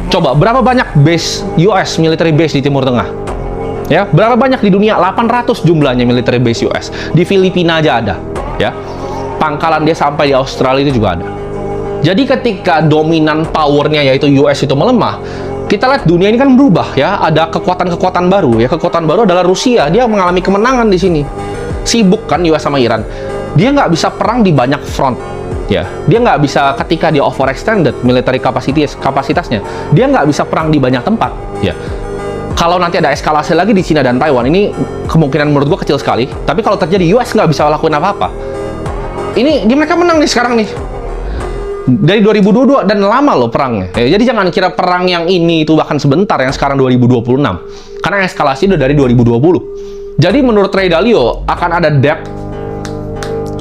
Coba, berapa banyak base US, military base di Timur Tengah? Ya, berapa banyak di dunia? 800 jumlahnya military base US. Di Filipina aja ada, ya. Pangkalan dia sampai di Australia itu juga ada. Jadi ketika dominan powernya yaitu US itu melemah, kita lihat dunia ini kan berubah, ya. Ada kekuatan-kekuatan baru, ya. Kekuatan baru adalah Rusia. Dia mengalami kemenangan di sini. Sibuk kan US sama Iran. Dia nggak bisa perang di banyak front. Ya, dia nggak bisa ketika dia overextended military kapasitasnya, dia nggak bisa perang di banyak tempat. Ya, kalau nanti ada eskalasi lagi di Cina dan Taiwan, ini kemungkinan menurut gua kecil sekali. Tapi kalau terjadi, US nggak bisa lakuin apa-apa. Ini mereka menang nih sekarang nih. Dari 2022 dan lama loh perangnya. Ya, jadi jangan kira perang yang ini itu bahkan sebentar, yang sekarang 2026. Karena eskalasi udah dari 2020. Jadi menurut Ray Dalio akan ada debt,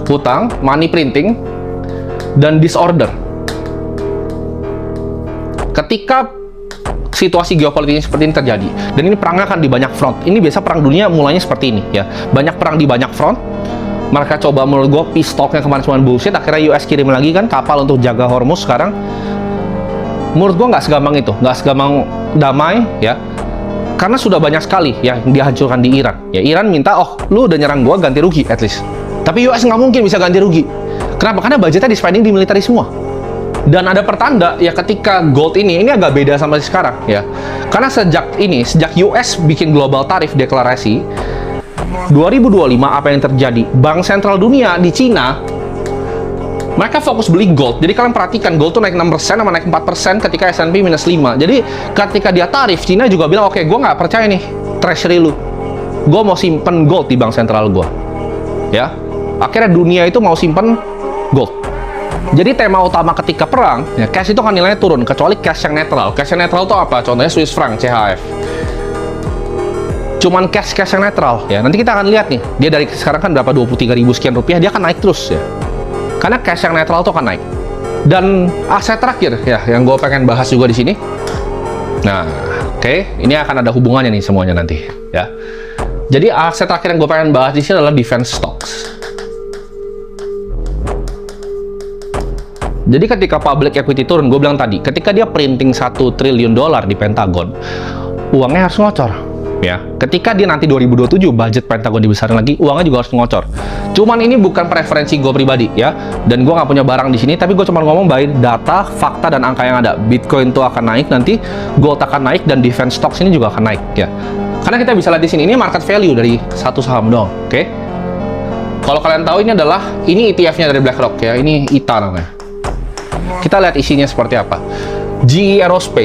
hutang, money printing, dan disorder. Ketika situasi geopolitik seperti ini terjadi, dan ini perangnya akan di banyak front. Ini biasa perang dunia mulainya seperti ini, ya. Banyak perang di banyak front. Mereka coba, menurut gue, peace talk-nya kemarin cuma bullshit. Akhirnya US kirim lagi kan kapal untuk jaga Hormuz sekarang. Menurut gue nggak segampang itu, nggak segampang damai, ya. Karena sudah banyak sekali ya yang dihancurkan di Iran. Ya, Iran minta, oh, lu udah nyerang gua, ganti rugi at least. Tapi US nggak mungkin bisa ganti rugi. Kenapa? Karena budgetnya di spending di militer semua. Dan ada pertanda ya ketika gold ini agak beda sama sekarang ya. Karena sejak US bikin global tarif deklarasi 2025, apa yang terjadi? Bank sentral dunia di Cina mereka fokus beli gold. Jadi kalian perhatikan gold tuh naik 6% sama naik 4% ketika S&P minus 5. Jadi ketika dia tarif, Cina juga bilang, oke, gue nggak percaya nih treasury lu. Gue mau simpen gold di bank sentral gue. Ya, akhirnya dunia itu mau simpen gold. Jadi tema utama ketika perang, ya cash itu kan nilainya turun, kecuali cash yang netral. Cash yang netral itu apa? Contohnya Swiss franc, CHF. Cuman cash yang netral, ya. Nanti kita akan lihat nih, dia dari sekarang kan berapa, 23.000 sekian rupiah, dia akan naik terus, ya. Karena cash yang netral itu akan naik. Dan aset terakhir, ya, yang gue pengen bahas juga di sini. Nah, oke, ini akan ada hubungannya nih semuanya nanti, ya. Jadi aset terakhir yang gue pengen bahas di sini adalah defense stocks. Jadi ketika public equity turun, gue bilang tadi, ketika dia printing $1 triliun di Pentagon, uangnya harus ngocor. Ya, ketika dia nanti 2027 budget Pentagon dibesarin lagi, uangnya juga harus ngocor. Cuman ini bukan preferensi gue pribadi ya, dan gue nggak punya barang di sini, tapi gue cuma ngomong by data, fakta, dan angka yang ada. Bitcoin itu akan naik nanti, gold akan naik, dan defense stocks ini juga akan naik ya. Karena kita bisa lihat di sini, ini market value dari satu saham doang, oke? Kalau kalian tahu ini ETF-nya dari BlackRock ya, ini ITA namanya. Kita lihat isinya seperti apa. GE Aerospace.